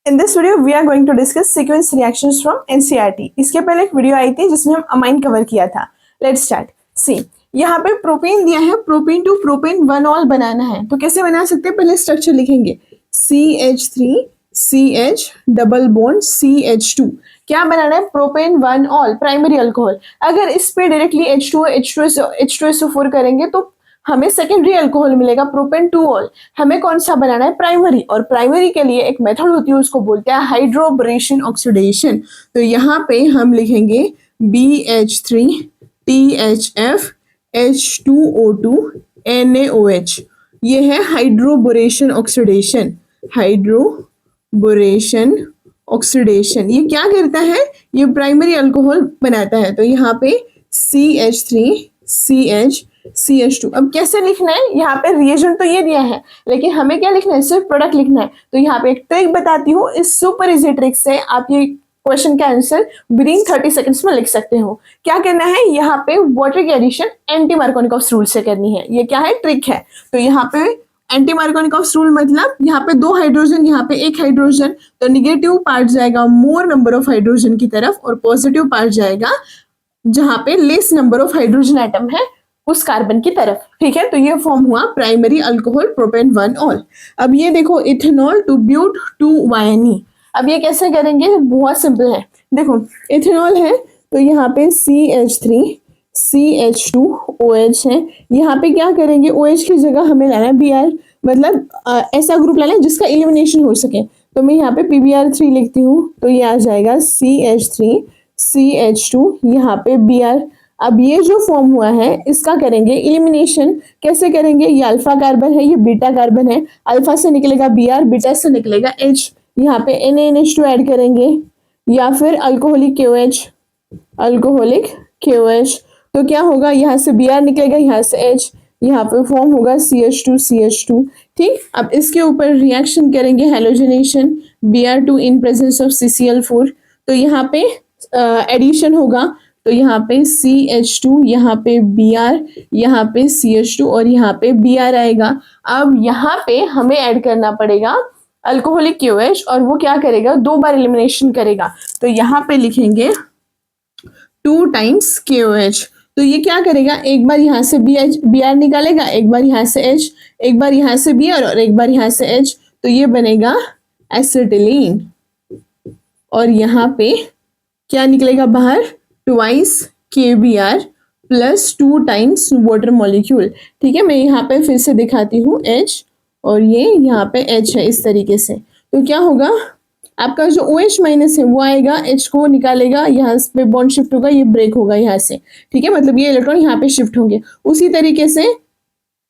In this video we are going to discuss sequence reactions from NCERT. इसके पहले एक video आई थी जिसमें हम अमाइन कवर किया था। Let's start. सी, यहाँ पे प्रोपेन दिया है, propane to propane one ol बनाना है, तो कैसे बना सकते हैं? पहले स्ट्रक्चर लिखेंगे, CH3 CH double bond CH2। क्या बनाना है? Propane one all, primary alcohol. अगर इस पे डायरेक्टली H2SO4 करेंगे तो हमें सेकेंडरी अल्कोहल मिलेगा, प्रोपेन टू ऑल। हमें कौन सा बनाना है? प्राइमरी। और प्राइमरी के लिए एक मेथड होती है, उसको बोलते हैं हाइड्रोबरेशन ऑक्सीडेशन। तो यहाँ पे हम लिखेंगे BH3 THF H2O2 NaOH। ये है हाइड्रोबोरेशन ऑक्सीडेशन। हाइड्रोबोरेशन ऑक्सीडेशन ये क्या करता है? ये प्राइमरी अल्कोहल बनाता है। तो यहाँ पे CH3 CH CH2। अब कैसे लिखना है? यहाँ पे रिएजेंट तो ये दिया है, लेकिन हमें क्या लिखना है? सिर्फ प्रोडक्ट लिखना है। तो यहाँ पे एक ट्रिक बताती हूँ, इस सुपर इजी ट्रिक से आप ये क्वेश्चन का आंसर विदिन 30 सेकंड्स में लिख सकते हो। क्या करना है? यहाँ पे वाटर की एडिशन एंटी मार्कोनिकॉफ रूल से करनी है। ये क्या है? ट्रिक है। तो यहाँ पे एंटी मार्कोनिकॉफ रूल मतलब यहाँ पे दो हाइड्रोजन, यहाँ पे एक हाइड्रोजन, तो निगेटिव पार्ट जाएगा मोर नंबर ऑफ हाइड्रोजन की तरफ और पॉजिटिव पार्ट जाएगा जहां पे less number of hydrogen atom है उस कार्बन की तरफ। ठीक है, तो ये फॉर्म हुआ primary alcohol propane one ol. अब ये देखो, ethanol to but two yne. अब ये कैसे करेंगे? बहुत सिंपल है। देखो, इथेनॉल है तो यहाँ पे CH3 CH2OH है। यहाँ पे क्या करेंगे? OH की जगह हमें लाना है Br, मतलब ऐसा ग्रुप लाना है जिसका एलिमिनेशन हो सके। तो मैं यहाँ पे PBr3 लिखती हूँ, तो ये आ जाएगा CH3 CH2, यहाँ पे Br। अब ये जो फॉर्म हुआ है इसका करेंगे एलिमिनेशन। कैसे करेंगे? ये अल्फा कार्बन है, ये बीटा कार्बन है। अल्फा से निकलेगा Br, बीटा से निकलेगा H। यहाँ पे NaNH2 ऐड करेंगे, या फिर अल्कोहलिक KOH। तो क्या होगा? यहाँ से Br निकलेगा, यहाँ से H, यहाँ पे फॉर्म होगा CH2। ठीक, अब इसके ऊपर रिएक्शन करेंगे, halogenation, Br2 in presence of CCl4। तो यहाँ पे एडिशन होगा, तो यहाँ पे CH2, यहाँ पे Br, यहाँ पे CH2 और यहाँ पे Br आएगा। अब यहाँ पे हमें ऐड करना पड़ेगा अल्कोहलिक KOH, और वो क्या करेगा? दो बार एलिमिनेशन करेगा। तो यहाँ पे लिखेंगे 2 टाइम्स KOH। तो ये क्या करेगा? एक बार यहाँ से Br निकालेगा, एक बार यहाँ से H, एक बार यहाँ से Br और एक बार यहाँ से H। तो ये बनेगा एसिटिलीन। और यहाँ पे क्या निकलेगा बाहर? Twice KBr plus 2 times water molecule. ठीक है, मैं यहाँ पे फिर से दिखाती हूँ, H और ये यहाँ पे H है इस तरीके से। तो क्या होगा? आपका जो OH माइनस है वो आएगा, H को निकालेगा, यहाँ पे बॉन्ड शिफ्ट होगा, ये ब्रेक होगा यहाँ से। ठीक है, मतलब ये इलेक्ट्रॉन यहाँ पे शिफ्ट होंगे। उसी तरीके से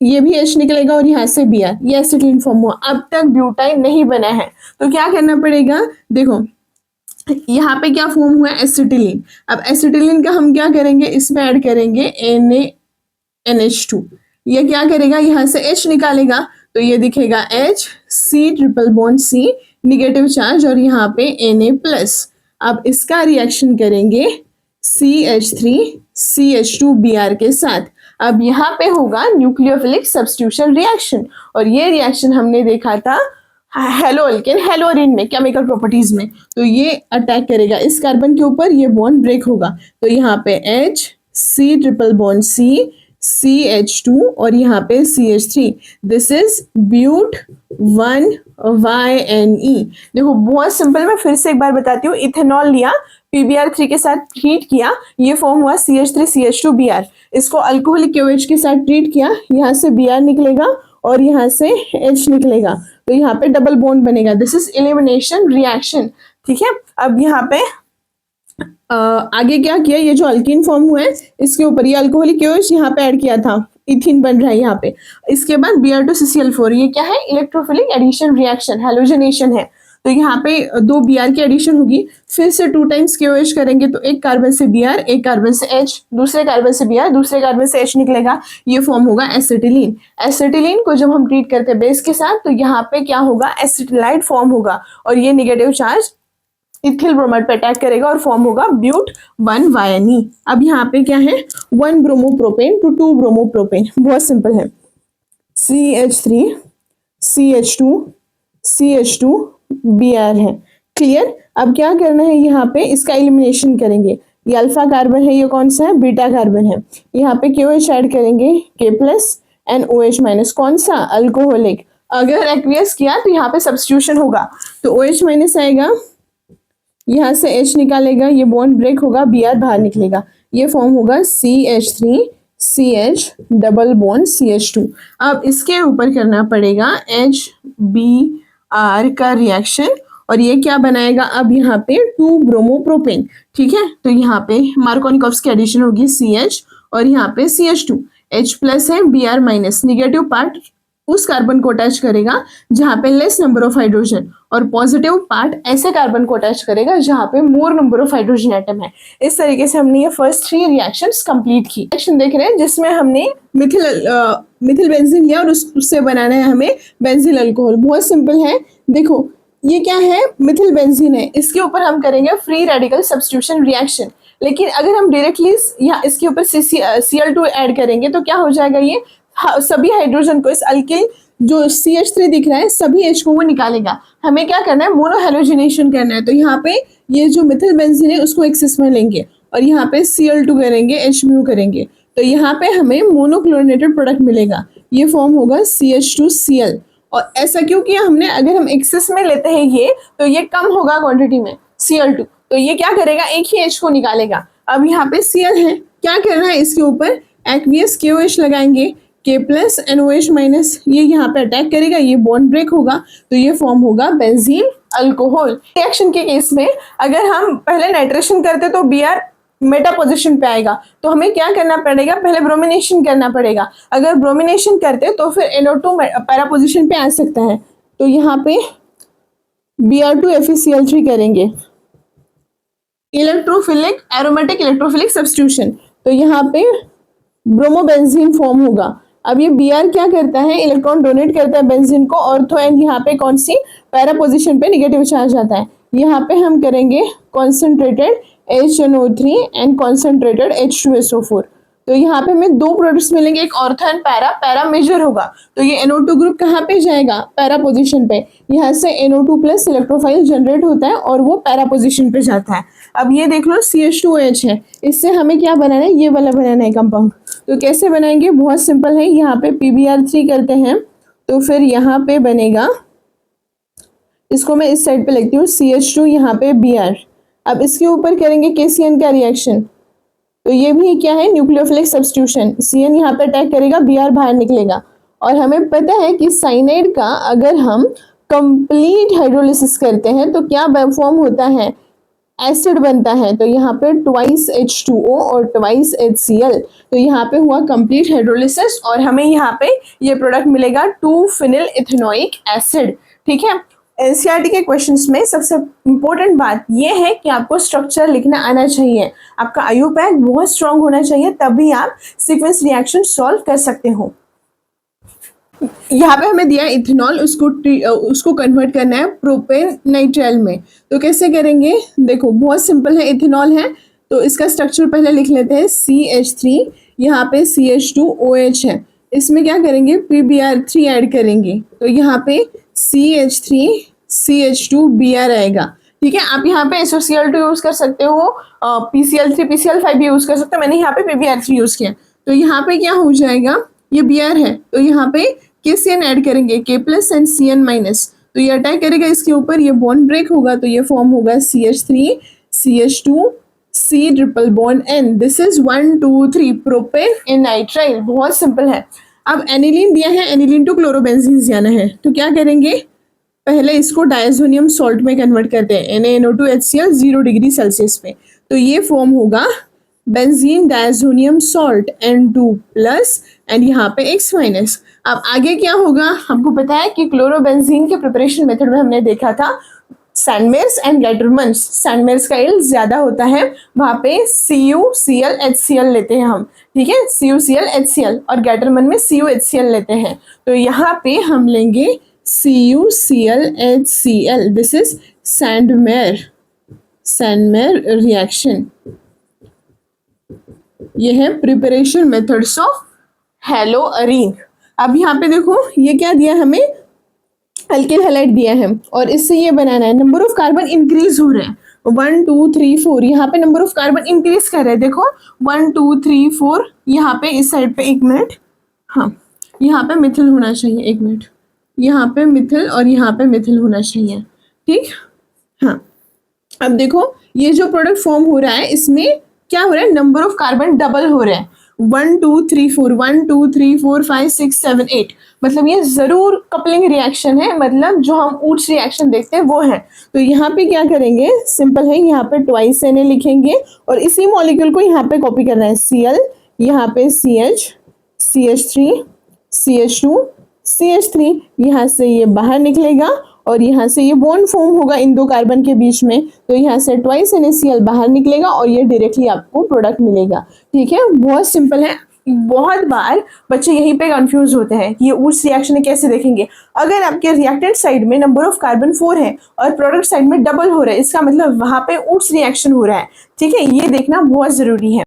ये भी H निकलेगा और यहाँ से Br, ये एसिटिलीन फॉर्म हुआ। अब तक ब्यूटाइन नहीं बना है, तो क्या करना पड़ेगा? देखो, यहाँ पे क्या फॉर्म हुआ? एसिटिलीन। अब एसिटिलीन का हम क्या करेंगे? इसमें ऐड करेंगे NaNH2। ये क्या करेगा? यहाँ से H निकालेगा, तो ये दिखेगा H, C triple bond C, negative charge, और यहाँ पे Na प्लस। अब इसका रिएक्शन करेंगे CH3 CH2Br के साथ। अब यहाँ पे होगा न्यूक्लियोफिलिक सब्स्टिट्यूशन रिएक्शन, और ये रिएक्शन हमने देखा था हेलो अल्केन हेलोरिन में, केमिकल प्रॉपर्टीज में। तो ये अटैक करेगा इस कार्बन के ऊपर, ये बॉन्ड ब्रेक होगा। तो यहाँ पे H, C triple bond C, CH2 और यहाँ पे CH3। This is but 1YNE। देखो, बहुत सिंपल। मैं फिर से एक बार बताती हूँ। इथेनॉल लिया, PBr3 के साथ हीट किया, ये फॉर्म हुआ CH3 CH2Br। इसको अल्कोहलिक KOH के साथ ट्रीट किया, यहाँ से Br निकलेगा और यहाँ से H निकलेगा, तो यहाँ पे डबल बॉन्ड बनेगा। This is elimination reaction. ठीक है, अब यहाँ पे आगे क्या किया? ये जो अल्कीन फॉर्म हुआ है इसके ऊपर ये अल्कोहलिक KOH यहाँ पे ऐड किया था, इथीन बन रहा है यहाँ पे। इसके बाद Br2 CCl4, ये क्या है? इलेक्ट्रोफिलिक एडिशन रिएक्शन, हैलोजनेशन है। तो यहाँ पे 2 Br की एडिशन होगी, फिर से 2 टाइम्स KOH करेंगे, तो एक कार्बन से Br, एक कार्बन से H, दूसरे कार्बन से Br, दूसरे कार्बन से H निकलेगा, ये फॉर्म होगा एसिटिलीन। एसिटिलीन को जब हम ट्रीट करते हैं बेस के साथ, तो यहाँ पे क्या होगा? एसिटिलाइड फॉर्म होगा, और ये निगेटिव चार्ज इथिल ब्रोमाइड पे अटैक करेगा और फॉर्म होगा ब्यूट 1YNE। अब यहाँ पे क्या है? 1 ब्रोमोप्रोपेन टू 2 ब्रोमोप्रोपेन। बहुत सिंपल है। CH3 CH2 CH2 Br है। क्लियर। अब क्या करना है, यहाँ पे इसका एलिमिनेशन करेंगे। ये अल्फा कार्बन है, ये कौन सा है, बीटा कार्बन है। यहाँ पे KOH ऐड करेंगे, K plus and OH minus, कौन सा, अल्कोहलिक। अगर एक्वियस किया तो यहाँ पे सब्स्टिट्यूशन होगा, तो OH माइनस आएगा, यहाँ से H निकालेगा, ये बॉन्ड ब्रेक होगा, Br बाहर निकलेगा, ये फॉर्म होगा CH3CH डबल बॉन्ड CH2। अब इसके ऊपर करना पड़ेगा HBr का रिएक्शन, और ये क्या बनाएगा, अब यहाँ पे 2 ब्रोमोप्रोपेन। ठीक है, तो यहाँ पे मार्कोनिकोव्स की एडिशन होगी CH, और यहाँ पे CH2, H प्लस है, Br माइनस, निगेटिव पार्ट उस कार्बन को अटैच करेगा जहां पे लेस नंबर ऑफ हाइड्रोजन, और पॉजिटिव पार्ट ऐसे कार्बन को अटैच करेगा जहां पे मोर नंबर ऑफ हाइड्रोजन एटम है। इस तरीके से हमने ये फर्स्ट 3 रिएक्शंस कंप्लीट की। रिएक्शन देख रहे हैं जिसमें हमने मिथिल बेंजीन लिया और उससे बनाना है हमें बेंजील अल्कोहल। बहुत सिंपल है, देखो ये क्या है, मिथिल बेंजीन है, इसके ऊपर हम करेंगे फ्री रेडिकल सब्स्टिट्यूशन रिएक्शन। लेकिन अगर हम डायरेक्टली यहाँ इसके ऊपर Cl2 ऐड करेंगे तो क्या हो जाएगा, ये सभी हाइड्रोजन को, इस अल्किल जो CH3 दिख रहा है सभी H को वो निकालेगा। हमें क्या करना है, मोनोहेलोजिनेशन करना है। तो यहाँ पे ये जो मिथिल बेंजीन है उसको एक्सेस में लेंगे और यहाँ पे Cl2 करेंगे, H म्यू करेंगे, तो यहाँ पे हमें मोनोक्लोरिनेटेड प्रोडक्ट मिलेगा, ये फॉर्म होगा CH2Cl। और ऐसा क्यों किया हमने, अगर हम एक्सेस में लेते हैं ये तो ये कम होगा क्वांटिटी में Cl2, तो ये क्या करेगा, एक ही H को निकालेगा। अब यहाँ पे Cl है, क्या करना है, इसके ऊपर एक्वियस KOH लगाएंगे, K plus and OH minus, ये यहाँ पे अटैक करेगा, ये बॉन्ड ब्रेक होगा, तो ये फॉर्म होगा बेंजीन अल्कोहल। रिएक्शन के केस में अगर हम पहले नाइट्रेशन करते तो Br मेटा पोजिशन पे आएगा, तो हमें क्या करना पड़ेगा, पहले ब्रोमिनेशन करना पड़ेगा। अगर ब्रोमिनेशन करते तो फिर NO2 पैरा पोजिशन पे आ सकता है, तो यहाँ पे Br2 FeCl3 करेंगे, इलेक्ट्रोफिलिक एरोमेटिक इलेक्ट्रोफिलिक सब्स्टिट्यूशन, तो यहाँ पे ब्रोमोबेंजीन फॉर्म होगा। अब ये Br क्या करता है, इलेक्ट्रॉन डोनेट करता है बेंजीन को, ऑर्थो एंड यहाँ पे कौन सी, पैरा पोजिशन पे नेगेटिव चार्ज आता है। यहाँ पे हम करेंगे concentrated HNO3 and concentrated H2SO4, तो यहाँ पे हमें 2 प्रोडक्ट्स मिलेंगे, एक ortho and para, para major होगा, तो ये NO2 ग्रुप कहाँ पे जाएगा, पैरा पोजिशन पे, यहाँ से NO2 प्लस इलेक्ट्रोफाइल जनरेट होता है और वो पैरा पोजिशन पे जाता है। अब ये देख लो CH2OH है, इससे हमें क्या बनाना है, ये वाला बनाना है कंपाउंड। तो कैसे बनाएंगे, बहुत सिंपल है, यहाँ पे PBr3 करते हैं, तो फिर यहाँ पे बनेगा, इसको मैं इस साइड पे लिखती हूँ, CH2 यहाँ पे Br। अब इसके ऊपर करेंगे KCN का रिएक्शन, तो ये भी क्या है, न्यूक्लियोफिलिक सब्स्टिट्यूशन, CN यहाँ पे अटैक करेगा, Br बाहर निकलेगा। और हमें पता है कि साइनाइड का अगर हम कंप्लीट हाइड्रोलिसिस करते हैं तो क्या फॉर्म होता है, एसिड बनता है, तो यहाँ पे ट्वाइस H2O और ट्वाइस HCl, तो यहाँ पे हुआ कंप्लीट हाइड्रोलिसिस और हमें यहाँ पे ये प्रोडक्ट मिलेगा 2-फिनिल इथेनोइक एसिड। ठीक है, एनसीईआरटी के क्वेश्चंस में सबसे इम्पोर्टेंट बात ये है कि आपको स्ट्रक्चर लिखना आना चाहिए, आपका IUPAC बहुत स्ट्रांग होना चाहिए, तभी आप सीक्वेंस रिएक्शन सॉल्व कर सकते हो। यहाँ पे हमें दिया इथेनॉल, उसको कन्वर्ट करना है प्रोपेन नाइट्राइल में, तो कैसे करेंगे, देखो बहुत सिंपल है, इथेनॉल है तो इसका स्ट्रक्चर पहले लिख लेते हैं, CH3, यहाँ पे CH2OH है, इसमें क्या करेंगे, PBr3 ऐड करेंगे, तो यहाँ पे CH3 CH2Br आएगा। ठीक है, आप यहाँ पे SOCl2 यूज कर सकते हो, PCl3 PCl5 भी यूज कर सकते हो, मैंने यहाँ पे PBr3 यूज किया, तो यहाँ पे क्या हो जाएगा, ये Br है, तो यहाँ पे KCN ऐड करेंगे, K plus and CN minus, तो ये अटैक करेगा इसके ऊपर, ये बॉन्ड ब्रेक होगा, तो ये फॉर्म होगा CH3 CH2 C triple bond N, this is 1 2 3 propane in nitrile. बहुत सिंपल है। अब एनिलीन दिया है, एनिलीन टू क्लोरोबेंजीन जाना है, तो क्या करेंगे, पहले इसको डायजोनियम सॉल्ट में कन्वर्ट करते हैं, NaNO2HCl 0 डिग्री सेल्सियस पे, तो ये फॉर्म होगा benzene diazonium salt N2 plus and यहाँ पे X माइनस। अब आगे क्या होगा, हमको पता है कि क्लोरोबेंजीन के प्रिपरेशन मेथड में हमने देखा था सैंडमेयर्स एंड गैटरमन्स, सैंडमेयर्स का इल ज्यादा होता है, वहाँ पे CuCl लेते हैं हम, ठीक है, CuCl और गैटरमन में CuHCl लेते हैं, तो यहाँ पे हम लेंगे CuCl, this is Sandmeyer reaction. ये है प्रिपरेशन मेथड्स ऑफ हेलोअरीन। अब यहाँ पे देखो ये क्या दिया हमें, अल्किल हैलाइड दिया है और इससे ये बनाना है, नंबर ऑफ कार्बन इंक्रीज हो रहे हैं 1 2 3 4, यहाँ पे नंबर ऑफ कार्बन इंक्रीज कर रहे हैं, देखो 1 2 3 4, यहाँ पे इस साइड पे, एक मिनट, हाँ यहाँ पे मिथिल होना चाहिए, एक मिनट, यहाँ पे मिथिल और यहाँ पे मिथिल होना चाहिए, ठीक। हाँ अब देखो ये जो प्रोडक्ट फॉर्म हो रहा है इसमें क्या हो रहा है, नंबर ऑफ कार्बन डबल हो रहा है, 1 2 3 4 1 2 3 4 5 6 7 8, मतलब ये जरूर कपलिंग रिएक्शन है, मतलब जो हम ऊर्ज रिएक्शन देखते हैं वो है। तो यहाँ पे क्या करेंगे, सिंपल है, यहाँ पे ट्वाइस Na लिखेंगे और इसी मॉलिक्यूल को यहाँ पे कॉपी करना है, Cl, यहाँ पे CH, CH3, CH2, CH3, यहाँ से ये बाहर निकलेगा और यहाँ से ये बॉन्ड फॉर्म होगा इन दो कार्बन के बीच में, तो यहाँ से ट्वाइस NaCl बाहर निकलेगा और ये डायरेक्टली आपको प्रोडक्ट मिलेगा, ठीक है। बहुत सिंपल है। बहुत बार बच्चे यहीं पे कंफ्यूज होते हैं कि ये ऊर्ज रिएक्शन कैसे देखेंगे। अगर आपके रिएक्टेंट साइड में नंबर ऑफ कार्बन 4 है और प्रोडक्ट साइड में डबल हो रहा है, इसका मतलब वहां पे ऊर्ज रिएक्शन हो रहा है, ठीक है, ये देखना बहुत जरूरी है।